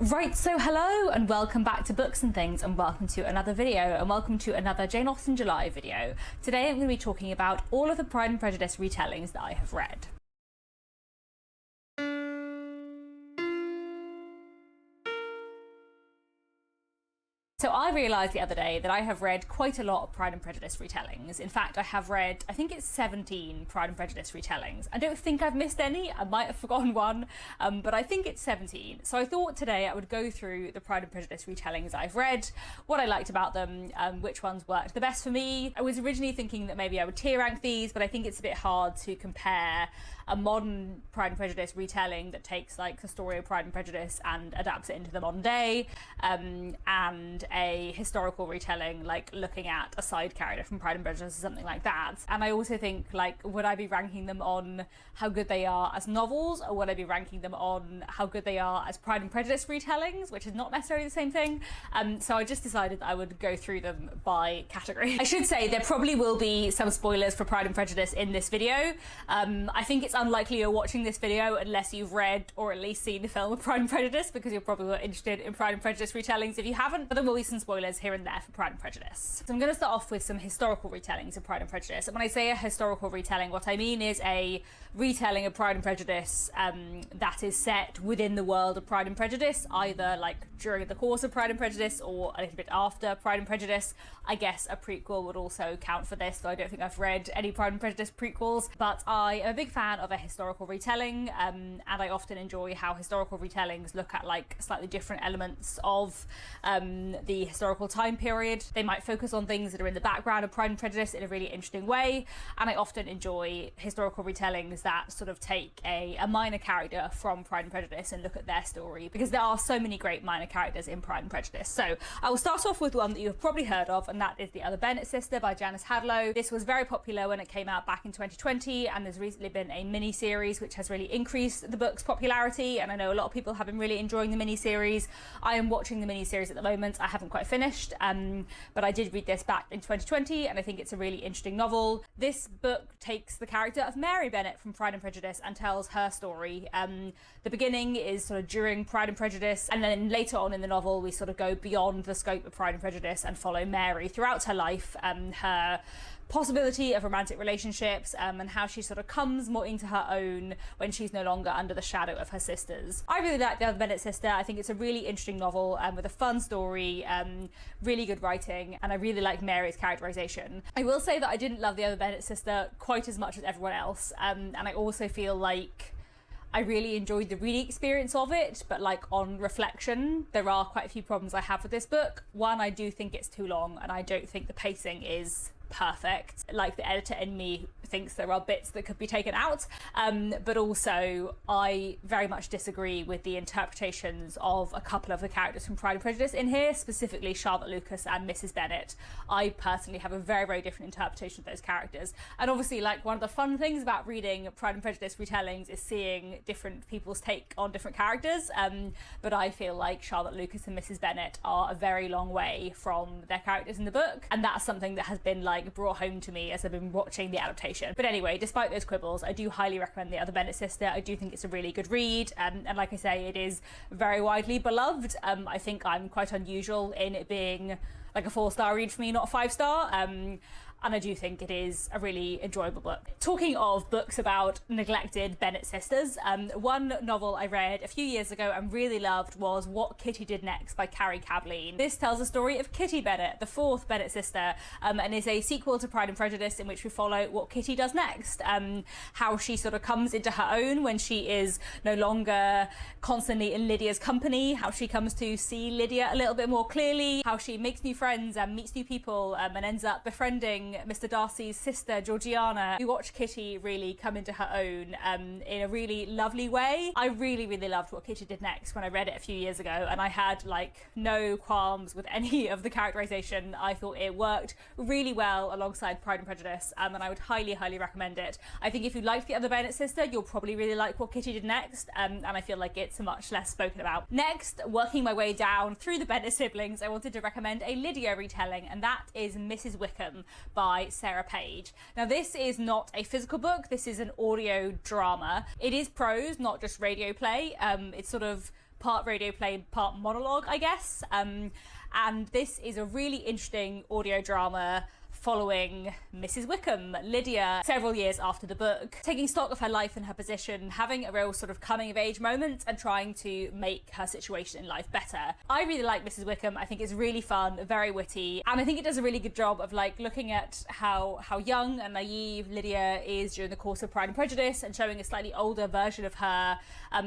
Right, so hello and welcome back to Books and Things, and welcome to another video, and welcome to another Jane Austen July video. Today I'm going to be talking about all of the Pride and Prejudice retellings that I have read. So I realised the other day that I have read quite a lot of Pride and Prejudice retellings. In fact, I have read, I think it's 17 Pride and Prejudice retellings. I don't think I've missed any, I might have forgotten one, but I think it's 17. So I thought today I would go through the Pride and Prejudice retellings I've read, what I liked about them, which ones worked the best for me. I was originally thinking that maybe I would tier rank these, but I think it's a bit hard to compare a modern Pride and Prejudice retelling that takes like the story of Pride and Prejudice and adapts it into the modern day, and a historical retelling, like looking at a side character from Pride and Prejudice or something like that. And I also think, like, would I be ranking them on how good they are as novels, or would I be ranking them on how good they are as Pride and Prejudice retellings, which is not necessarily the same thing. So I just decided I would go through them by category. I should say there probably will be some spoilers for Pride and Prejudice in this video. I think it's unlikely you're watching this video unless you've read or at least seen the film of Pride and Prejudice, because you're probably not interested in Pride and Prejudice retellings if you haven't, but there will be some spoilers here and there for Pride and Prejudice. So I'm going to start off with some historical retellings of Pride and Prejudice. And when I say a historical retelling, what I mean is a retelling of Pride and Prejudice that is set within the world of Pride and Prejudice, either like during the course of Pride and Prejudice or a little bit after Pride and Prejudice. I guess a prequel would also count for this, though I don't think I've read any Pride and Prejudice prequels, but I am a big fan of a historical retelling, and I often enjoy how historical retellings look at like slightly different elements of the historical time period. They might focus on things that are in the background of Pride and Prejudice in a really interesting way, and I often enjoy historical retellings that sort of take a minor character from Pride and Prejudice and look at their story, because there are so many great minor characters in Pride and Prejudice. So I will start off with one that you've probably heard of, and that is The Other Bennett Sister by Janice Hadlow. This was very popular when it came out back in 2020, and there's recently been a mini-series which has really increased the book's popularity, and I know a lot of people have been really enjoying the mini-series. I am watching the mini-series at the moment. I haven't quite finished, but I did read this back in 2020, and I think it's a really interesting novel. This book takes the character of Mary Bennett from Pride and Prejudice and tells her story. The beginning is sort of during Pride and Prejudice, and then later on in the novel we sort of go beyond the scope of Pride and Prejudice and follow Mary throughout her life, her possibility of romantic relationships, and how she sort of comes more into her own when she's no longer under the shadow of her sisters. I really like The Other Bennett Sister. I think it's a really interesting novel with a fun story, really good writing, and I really like Mary's characterization. I will say that I didn't love The Other Bennett Sister quite as much as everyone else, and I also feel like I really enjoyed the reading experience of it, but like on reflection, there are quite a few problems I have with this book. One, I do think it's too long, and I don't think the pacing is perfect. Like, the editor in me thinks there are bits that could be taken out, but also I very much disagree with the interpretations of a couple of the characters from Pride and Prejudice in here, specifically Charlotte Lucas and Mrs. Bennett. I personally have a very, very different interpretation of those characters, and obviously, like, one of the fun things about reading Pride and Prejudice retellings is seeing different people's take on different characters, but I feel like Charlotte Lucas and Mrs. Bennett are a very long way from their characters in the book, and that's something that has been like brought home to me as I've been watching the adaptation. But anyway, despite those quibbles, I do highly recommend The Other Bennett Sister. I do think it's a really good read, and like I say, it is very widely beloved. I think I'm quite unusual in it being like a 4-star read for me, not a 5-star. And I do think it is a really enjoyable book. Talking of books about neglected Bennett sisters, one novel I read a few years ago and really loved was What Kitty Did Next by Carrie Cableen. This tells the story of Kitty Bennett, the 4th Bennett sister, and is a sequel to Pride and Prejudice, in which we follow what Kitty does next, how she sort of comes into her own when she is no longer constantly in Lydia's company, how she comes to see Lydia a little bit more clearly, how she makes new friends and meets new people, and ends up befriending Mr. Darcy's sister Georgiana. We watch Kitty really come into her own in a really lovely way. I really, really loved What Kitty Did Next when I read it a few years ago, and I had like no qualms with any of the characterization. I thought it worked really well alongside Pride and Prejudice, and I would highly, highly recommend it. I think if you liked The Other Bennett Sister, you'll probably really like What Kitty Did Next, and I feel like it's much less spoken about. Next, working my way down through the Bennett siblings, I wanted to recommend a Lydia retelling, and that is Mrs. Wickham by Sarah Page. Now, this is not a physical book, this is an audio drama. It is prose, not just radio play. It's sort of part radio play, part monologue, I guess. And this is a really interesting audio drama following Mrs. Wickham, Lydia, several years after the book, taking stock of her life and her position, having a real sort of coming of age moment and trying to make her situation in life better. I really like Mrs. Wickham. I think it's really fun, very witty, and I think it does a really good job of like looking at how young and naive Lydia is during the course of Pride and Prejudice and showing a slightly older version of her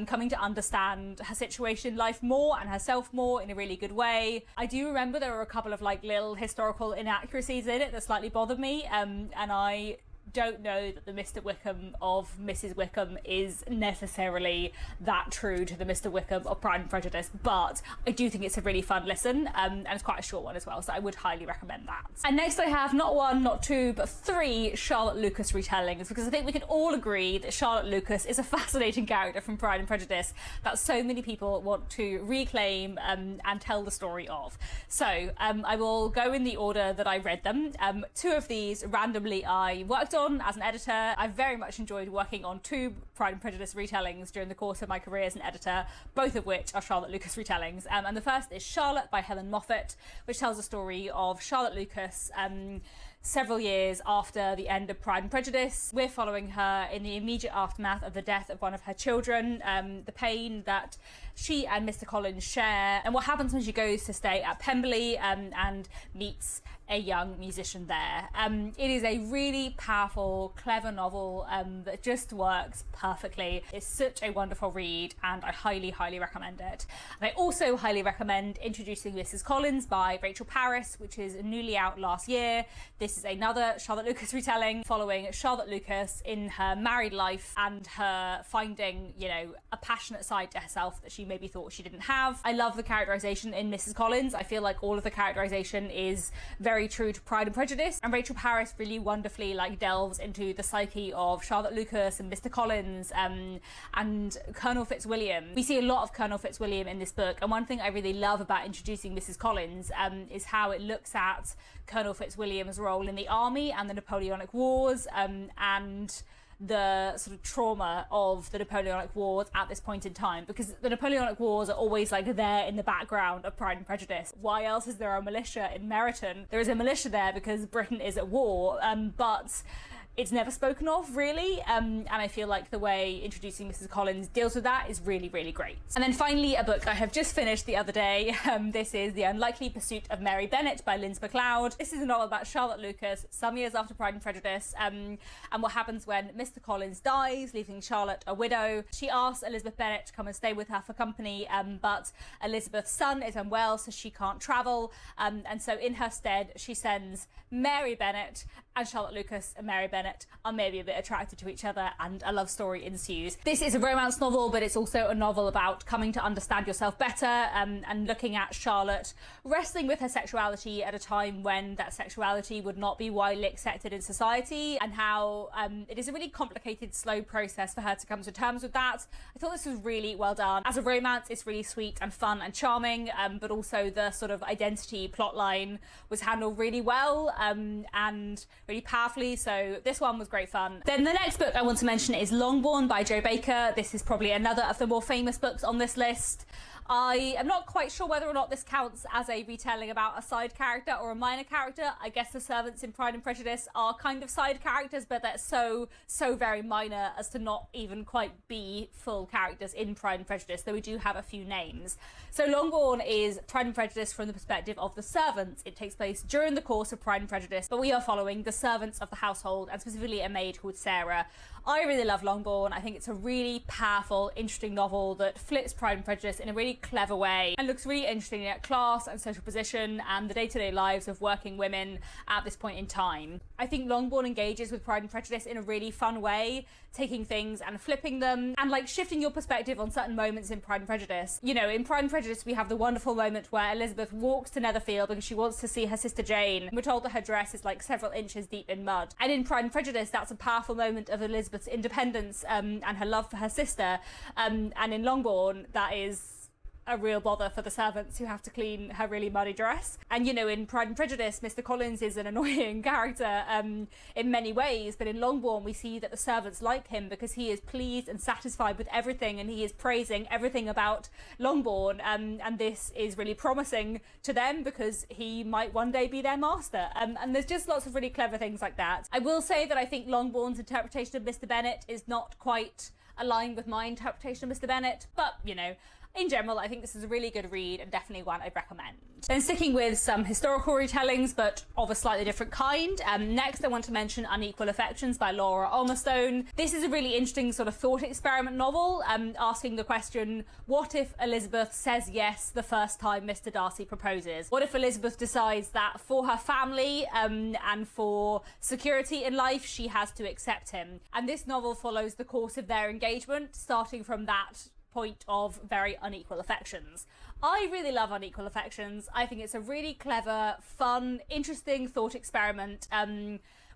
coming to understand her situation in life more and herself more in a really good way. I do remember there were a couple of like little historical inaccuracies in it that slightly bothered me, and I don't know that the Mr. Wickham of Mrs. Wickham is necessarily that true to the Mr. Wickham of Pride and Prejudice, but I do think it's a really fun listen, and it's quite a short one as well, so I would highly recommend that. And next I have not one, not two, but three Charlotte Lucas retellings, because I think we can all agree that Charlotte Lucas is a fascinating character from Pride and Prejudice that so many people want to reclaim and tell the story of. So I will go in the order that I read them. Two of these randomly I worked on as an editor. I've very much enjoyed working on two Pride and Prejudice retellings during the course of my career as an editor, both of which are Charlotte Lucas retellings. And the first is Charlotte by Helen Moffat, which tells the story of Charlotte Lucas several years after the end of Pride and Prejudice. We're following her in the immediate aftermath of the death of one of her children, the pain that she and Mr. Collins share, and what happens when she goes to stay at Pemberley and meets a young musician there. It is a really powerful, clever novel that just works perfectly. It's such a wonderful read, and I highly, highly recommend it. And I also highly recommend Introducing Mrs. Collins by Rachel Parris, which is newly out last year. This is another Charlotte Lucas retelling following Charlotte Lucas in her married life and her finding, you know, a passionate side to herself that she maybe thought she didn't have. I love the characterization in Mrs. Collins. I feel like all of the characterization is very true to Pride and Prejudice, and Rachel Parris really wonderfully like delves into the psyche of Charlotte Lucas and Mr. Collins and Colonel Fitzwilliam. We see a lot of Colonel Fitzwilliam in this book, and one thing I really love about Introducing Mrs. Collins is how it looks at Colonel Fitzwilliam's role in the army and the Napoleonic Wars, and the sort of trauma of the Napoleonic Wars at this point in time, because the Napoleonic Wars are always like there in the background of Pride and Prejudice. Why else is there a militia in Meryton? There is a militia there because Britain is at war, but it's never spoken of really, and I feel like the way Introducing Mrs. Collins deals with that is really, really great. And then finally, a book I have just finished the other day. This is The Unlikely Pursuit of Mary Bennett by Linz MacLeod. This is a novel about Charlotte Lucas some years after Pride and Prejudice, and what happens when Mr. Collins dies, leaving Charlotte a widow. She asks Elizabeth Bennet to come and stay with her for company, but Elizabeth's son is unwell, so she can't travel, and so in her stead she sends Mary Bennett, and Charlotte Lucas and Mary Bennett are maybe a bit attracted to each other, and a love story ensues. This is a romance novel, but it's also a novel about coming to understand yourself better, and looking at Charlotte wrestling with her sexuality at a time when that sexuality would not be widely accepted in society, and how it is a really complicated, slow process for her to come to terms with that. I thought this was really well done. As a romance, it's really sweet and fun and charming, but also the sort of identity plotline was handled really well, and really powerfully, so this one was great fun. Then the next book I want to mention is Longbourn by Jo Baker. This is probably another of the more famous books on this list. I am not quite sure whether or not this counts as a retelling about a side character or a minor character. I guess the servants in Pride and Prejudice are kind of side characters, but they're so very minor as to not even quite be full characters in Pride and Prejudice, though we do have a few names. So Longbourn is Pride and Prejudice from the perspective of the servants. It takes place during the course of Pride and Prejudice, but we are following the servants of the household, and specifically a maid called Sarah. I really love Longbourn. I think it's a really powerful, interesting novel that flips Pride and Prejudice in a really clever way and looks really interesting at class and social position and the day-to-day lives of working women at this point in time. I think Longbourn engages with Pride and Prejudice in a really fun way, taking things and flipping them and like shifting your perspective on certain moments in Pride and Prejudice. You know, in Pride and Prejudice we have the wonderful moment where Elizabeth walks to Netherfield because she wants to see her sister Jane. We're told that her dress is like several inches deep in mud, and in Pride and Prejudice that's a powerful moment of Elizabeth's independence and her love for her sister, and in Longbourn that is a real bother for the servants who have to clean her really muddy dress. And you know, in Pride and Prejudice, Mr. Collins is an annoying character in many ways, but in Longbourn we see that the servants like him because he is pleased and satisfied with everything, and he is praising everything about Longbourn, and this is really promising to them because he might one day be their master. And there's just lots of really clever things like that. I will say that I think Longbourn's interpretation of Mr. Bennett is not quite aligned with my interpretation of Mr. Bennett, but you know, in general, I think this is a really good read and definitely one I'd recommend. Then sticking with some historical retellings, but of a slightly different kind. Next, I want to mention Unequal Affections by Laura Olmstone. This is a really interesting sort of thought experiment novel, asking the question, what if Elizabeth says yes the first time Mr. Darcy proposes? What if Elizabeth decides that for her family and for security in life, she has to accept him? And this novel follows the course of their engagement, starting from that point of very unequal affections. I really love Unequal Affections. I think it's a really clever, fun, interesting thought experiment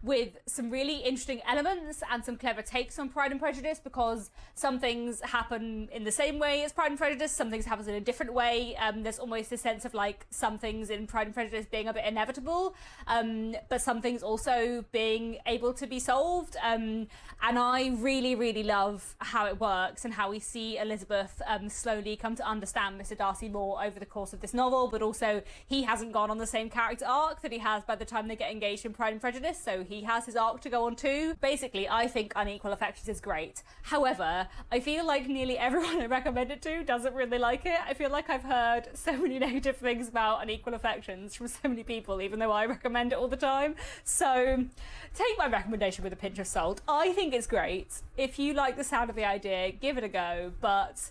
with some really interesting elements and some clever takes on Pride and Prejudice, because some things happen in the same way as Pride and Prejudice, some things happen in a different way. There's almost a sense of like some things in Pride and Prejudice being a bit inevitable, but some things also being able to be solved. And I really, really love how it works and how we see Elizabeth slowly come to understand Mr. Darcy more over the course of this novel, but also he hasn't gone on the same character arc that he has by the time they get engaged in Pride and Prejudice, so he has his arc to go on too. Basically, I think Unequal Affections is great. However, I feel like nearly everyone I recommend it to doesn't really like it. I feel like I've heard so many negative things about Unequal Affections from so many people, even though I recommend it all the time. So take my recommendation with a pinch of salt. I think it's great. If you like the sound of the idea, give it a go, but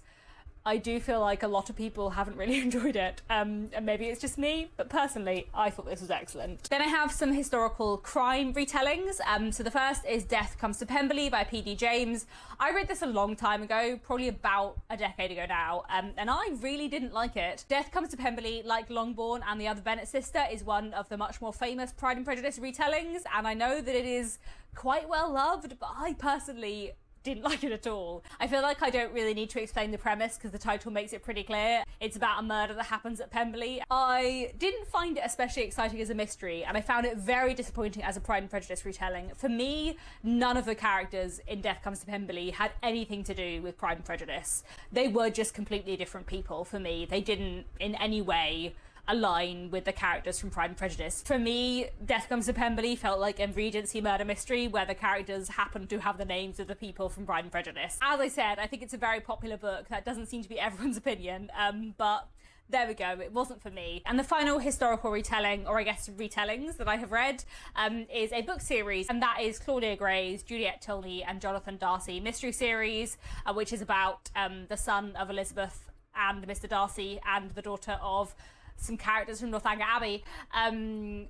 I do feel like a lot of people haven't really enjoyed it, and maybe it's just me, but personally I thought this was excellent. Then I have some historical crime retellings. So the first is Death Comes to Pemberley by P.D. James. I read this a long time ago, probably about a decade ago now, and I really didn't like it. Death Comes to Pemberley, like Longbourn and the other Bennett sister, is one of the much more famous Pride and Prejudice retellings, and I know that it is quite well loved, but I personally didn't like it at all. I feel like I don't really need to explain the premise because the title makes it pretty clear. It's about a murder that happens at Pemberley. I didn't find it especially exciting as a mystery, and I found it very disappointing as a Pride and Prejudice retelling. For me, none of the characters in Death Comes to Pemberley had anything to do with Pride and Prejudice. They were just completely different people for me. They didn't in any way align with the characters from Pride and Prejudice. For me, Death Comes to Pemberley felt like a Regency murder mystery where the characters happen to have the names of the people from Pride and Prejudice. As I said, I think it's a very popular book. That doesn't seem to be everyone's opinion, but there we go, it wasn't for me. And the final historical retelling, or I guess retellings, that I have read is a book series, and that is Claudia Gray's Juliet Tilney and Jonathan Darcy mystery series, which is about the son of Elizabeth and Mr. Darcy and the daughter of some characters from Northanger Abbey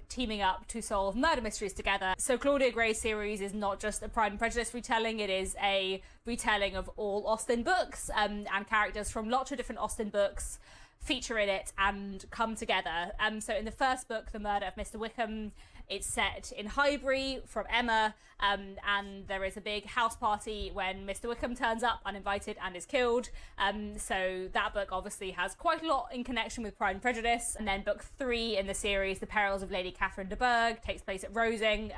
teaming up to solve murder mysteries together. So Claudia Gray's series is not just a Pride and Prejudice retelling, it is a retelling of all Austen books, and characters from lots of different Austen books feature in it and come together. So in the first book, The Murder of Mr. Wickham, it's set in Highbury from Emma, and there is a big house party when Mr. Wickham turns up uninvited and is killed. So that book obviously has quite a lot in connection with Pride and Prejudice. And then book 3 in the series, The Perils of Lady Catherine de Bourgh, takes place at Rosing,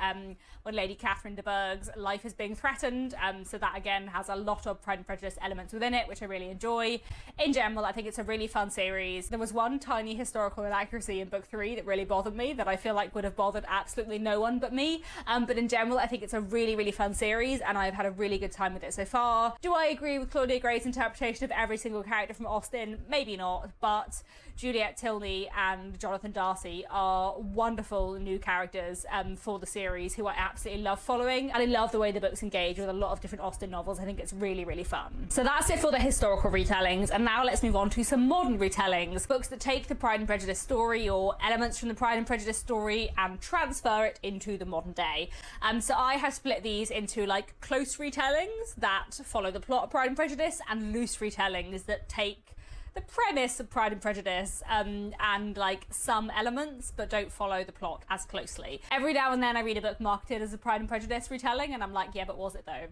when Lady Catherine de Bourgh's life is being threatened. So that again has a lot of Pride and Prejudice elements within it, which I really enjoy. In general, I think it's a really fun series. There was one tiny historical inaccuracy in book 3 that really bothered me, that I feel like would have bothered absolutely no one but me. But in general, I think it's a really, really fun series, and I've had a really good time with it so far. Do I agree with Claudia Gray's interpretation of every single character from Austen? Maybe not, but Juliet Tilney and Jonathan Darcy are wonderful new characters for the series who I absolutely love following, and I love the way the books engage with a lot of different Austen novels. I think it's really, really fun. So that's it for the historical retellings, and now let's move on to some modern retellings, books that take the Pride and Prejudice story or elements from the Pride and Prejudice story and transfer it into the modern day. So I have split these into like close retellings that follow the plot of Pride and Prejudice, and loose retellings that take the premise of Pride and Prejudice and like some elements but don't follow the plot as closely. Every now and then I read a book marketed as a Pride and Prejudice retelling and I'm like, yeah, but was it though?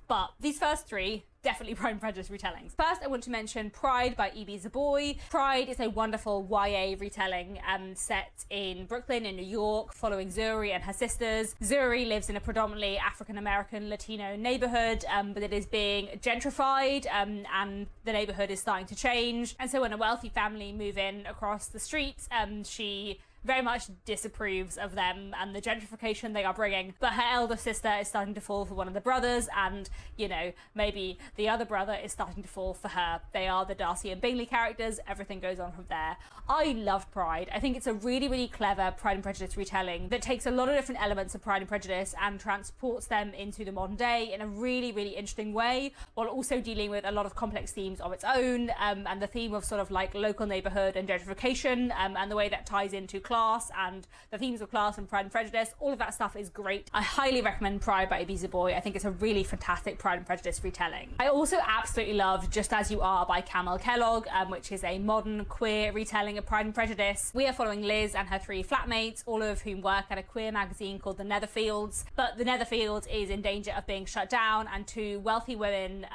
But these first three, definitely Pride and Prejudice retellings. First, I want to mention Pride by E.B. Zaboy. Pride is a wonderful YA retelling set in Brooklyn in New York, following Zuri and her sisters. Zuri lives in a predominantly African-American Latino neighborhood, but it is being gentrified, and the neighborhood is starting to change. And so when a wealthy family move in across the street, she very much disapproves of them and the gentrification they are bringing. But her elder sister is starting to fall for one of the brothers, and, you know, maybe the other brother is starting to fall for her. They are the Darcy and Bingley characters. Everything goes on from there. I loved Pride. I think it's a really, really clever Pride and Prejudice retelling that takes a lot of different elements of Pride and Prejudice and transports them into the modern day in a really, really interesting way, while also dealing with a lot of complex themes of its own, and the theme of sort of like local neighborhood and gentrification, and the way that ties into class and the themes of class and Pride and Prejudice. All of that stuff is great. I highly recommend Pride by E.B. Zaboy. I think it's a really fantastic Pride and Prejudice retelling. I also absolutely loved Just As You Are by Camille Kellogg, which is a modern queer retelling of Pride and Prejudice. We are following Liz and her three flatmates, all of whom work at a queer magazine called The Netherfields. But The Netherfields is in danger of being shut down, and two wealthy women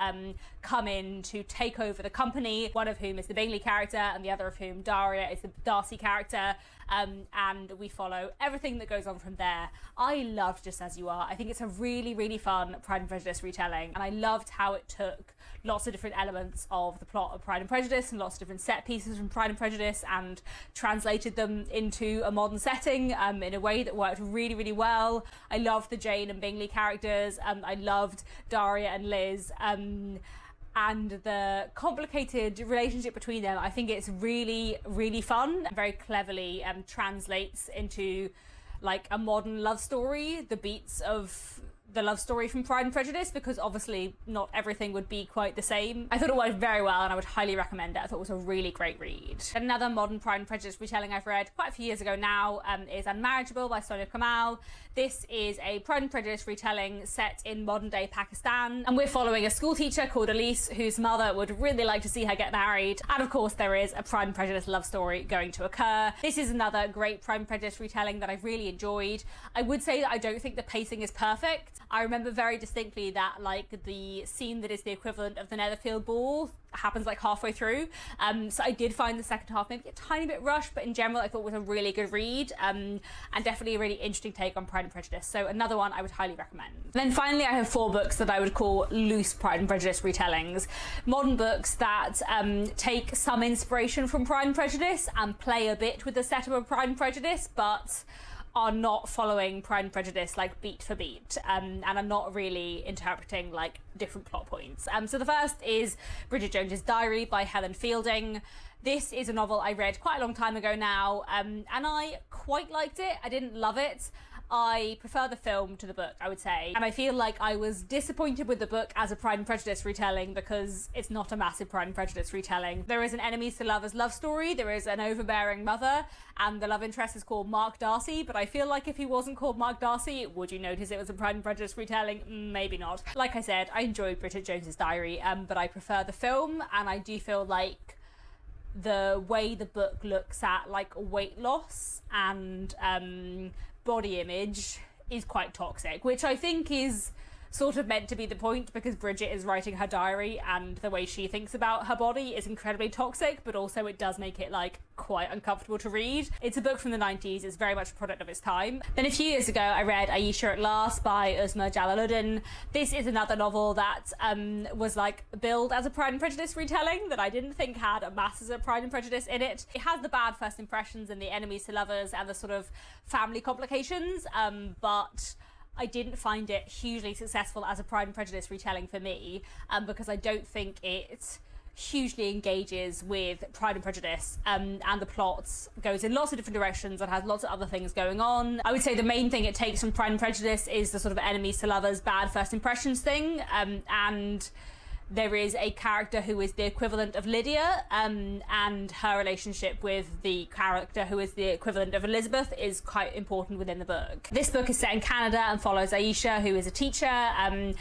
come in to take over the company, one of whom is the Bingley character and the other of whom, Daria, is the Darcy character. And we follow everything that goes on from there. I loved Just As You Are. I think it's a really, really fun Pride and Prejudice retelling, and I loved how it took lots of different elements of the plot of Pride and Prejudice and lots of different set pieces from Pride and Prejudice and translated them into a modern setting in a way that worked really, really well. I loved the Jane and Bingley characters. I loved Daria and Liz. And the complicated relationship between them, I think it's really, really fun. Very cleverly translates into like a modern love story, the beats of the love story from Pride and Prejudice, because obviously not everything would be quite the same. I thought it worked very well, and I would highly recommend it. I thought it was a really great read. Another modern Pride and Prejudice retelling I've read quite a few years ago now is Unmarriageable by Sonia Kamal. This is a Pride and Prejudice retelling set in modern day Pakistan, and we're following a school teacher called Elise, whose mother would really like to see her get married, and of course there is a Pride and Prejudice love story going to occur. This is another great Pride and Prejudice retelling that I've really enjoyed. I would say that I don't think the pacing is perfect. I remember very distinctly that like the scene that is the equivalent of the Netherfield ball happens like halfway through, so I did find the second half maybe a tiny bit rushed, but in general I thought it was a really good read, and definitely a really interesting take on Pride and Prejudice, so another one I would highly recommend. And then finally I have 4 books that I would call loose Pride and Prejudice retellings, modern books that take some inspiration from Pride and Prejudice and play a bit with the setup of Pride and Prejudice, but are not following Pride and Prejudice like beat for beat, and are not really interpreting like different plot points. So the first is Bridget Jones's Diary by Helen Fielding. This is a novel I read quite a long time ago now, and I quite liked it. I didn't love it. I prefer the film to the book, I would say. And I feel like I was disappointed with the book as a Pride and Prejudice retelling because it's not a massive Pride and Prejudice retelling. There is an enemies to lovers love story, there is an overbearing mother, and the love interest is called Mark Darcy, but I feel like if he wasn't called Mark Darcy, would you notice it was a Pride and Prejudice retelling? Maybe not. Like I said, I enjoyed Bridget Jones's Diary, but I prefer the film, and I do feel like the way the book looks at like weight loss and body image is quite toxic, which I think is sort of meant to be the point because Bridget is writing her diary and the way she thinks about her body is incredibly toxic, but also it does make it like quite uncomfortable to read. It's a book from the 90s, it's very much a product of its time. Then a few years ago I read Aisha at Last by Uzma Jalaluddin. This is another novel that was like billed as a Pride and Prejudice retelling that I didn't think had a masses of Pride and Prejudice in it. It has the bad first impressions and the enemies to lovers and the sort of family complications, but I didn't find it hugely successful as a Pride and Prejudice retelling for me, because I don't think it hugely engages with Pride and Prejudice, and the plot goes in lots of different directions and has lots of other things going on. I would say the main thing it takes from Pride and Prejudice is the sort of enemies to lovers, bad first impressions thing, and there is a character who is the equivalent of Lydia, and her relationship with the character who is the equivalent of Elizabeth is quite important within the book. This book is set in Canada and follows Aisha, who is a teacher, and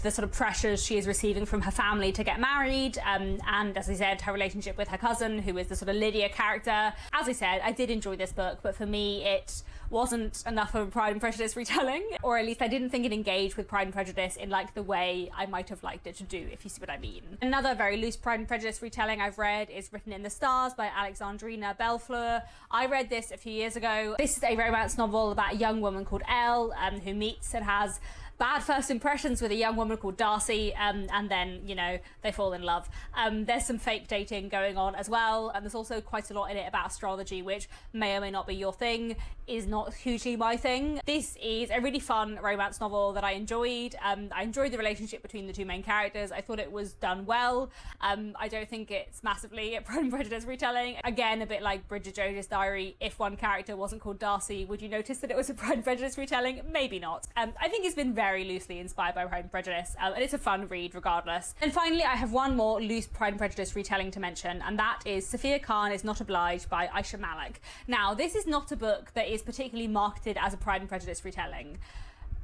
the sort of pressures she is receiving from her family to get married, and as I said, her relationship with her cousin, who is the sort of Lydia character. As I said, I did enjoy this book, but for me it wasn't enough of a Pride and Prejudice retelling, or at least I didn't think it engaged with Pride and Prejudice in like the way I might have liked it to do, if you see what I mean. Another very loose Pride and Prejudice retelling I've read is Written in the Stars by Alexandrina Bellefleur. I read this a few years ago. This is a romance novel about a young woman called Elle who meets and has bad first impressions with a young woman called Darcy, and then, you know, they fall in love. There's some fake dating going on as well, and there's also quite a lot in it about astrology, which may or may not be your thing, is not hugely my thing. This is a really fun romance novel that I enjoyed. I enjoyed the relationship between the two main characters. I thought it was done well. I don't think it's massively a Pride and Prejudice retelling. Again, a bit like Bridget Jones's Diary. If one character wasn't called Darcy, would you notice that it was a Pride and Prejudice retelling? Maybe not. I think it's been very loosely inspired by Pride and Prejudice, and it's a fun read regardless. And finally, I have one more loose Pride and Prejudice retelling to mention, and that is Sophia Khan is Not Obliged by Aisha Malik. Now, this is not a book that is particularly marketed as a Pride and Prejudice retelling,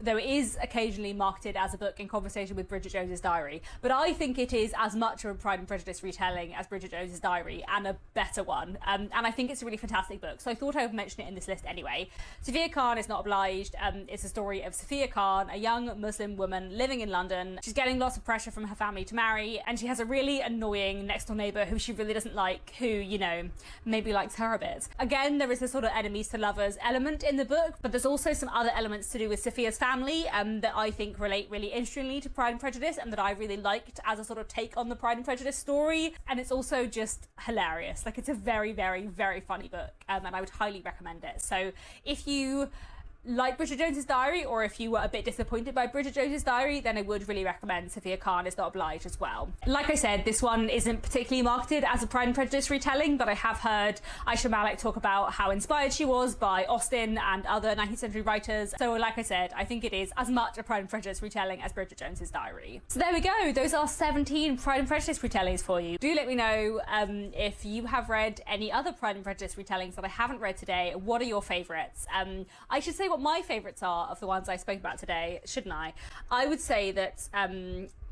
though it is occasionally marketed as a book in conversation with Bridget Jones's Diary. But I think it is as much of a Pride and Prejudice retelling as Bridget Jones's Diary, and a better one. And I think it's a really fantastic book, so I thought I would mention it in this list anyway. Sophia Khan is Not Obliged. It's a story of Sophia Khan, a young Muslim woman living in London. She's getting lots of pressure from her family to marry, and she has a really annoying next door neighbour who she really doesn't like, who, you know, maybe likes her a bit. Again, there is this sort of enemies to lovers element in the book, but there's also some other elements to do with Sophia's family that I think relate really interestingly to Pride and Prejudice, and that I really liked as a sort of take on the Pride and Prejudice story. And it's also just hilarious. Like, it's a very, very, very funny book, and I would highly recommend it. So if you like Bridget Jones's Diary, or if you were a bit disappointed by Bridget Jones's Diary, then I would really recommend Sophia Khan is Not Obliged as well. Like I said, this one isn't particularly marketed as a Pride and Prejudice retelling, but I have heard Aisha Malik talk about how inspired she was by Austen and other 19th century writers. So like I said, I think it is as much a Pride and Prejudice retelling as Bridget Jones's Diary. So there we go. Those are 17 Pride and Prejudice retellings for you. Do let me know if you have read any other Pride and Prejudice retellings that I haven't read today. What are your favourites? I should say what my favourites are of the ones I spoke about today, shouldn't I? I would say that,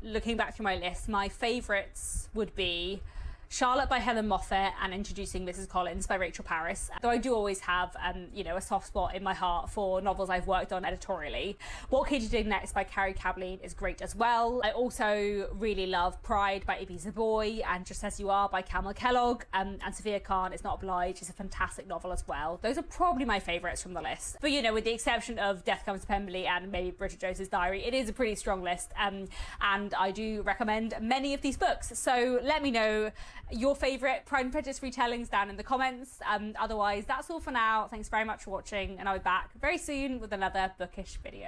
looking back through my list, my favourites would be Charlotte by Helen Moffat and Introducing Mrs. Collins by Rachel Parris. Though I do always have, you know, a soft spot in my heart for novels I've worked on editorially. What Katie Did Next by Carrie Cableen is great as well. I also really love Pride by Ibi Zoboi and Just As You Are by Camille Kellogg. And Sophia Khan is Not Obliged is a fantastic novel as well. Those are probably my favourites from the list. But, you know, with the exception of Death Comes to Pemberley and maybe Bridget Jones's Diary, it is a pretty strong list. And I do recommend many of these books. So let me know your favourite Pride and Prejudice retellings down in the comments. Otherwise, that's all for now. Thanks very much for watching, and I'll be back very soon with another bookish video.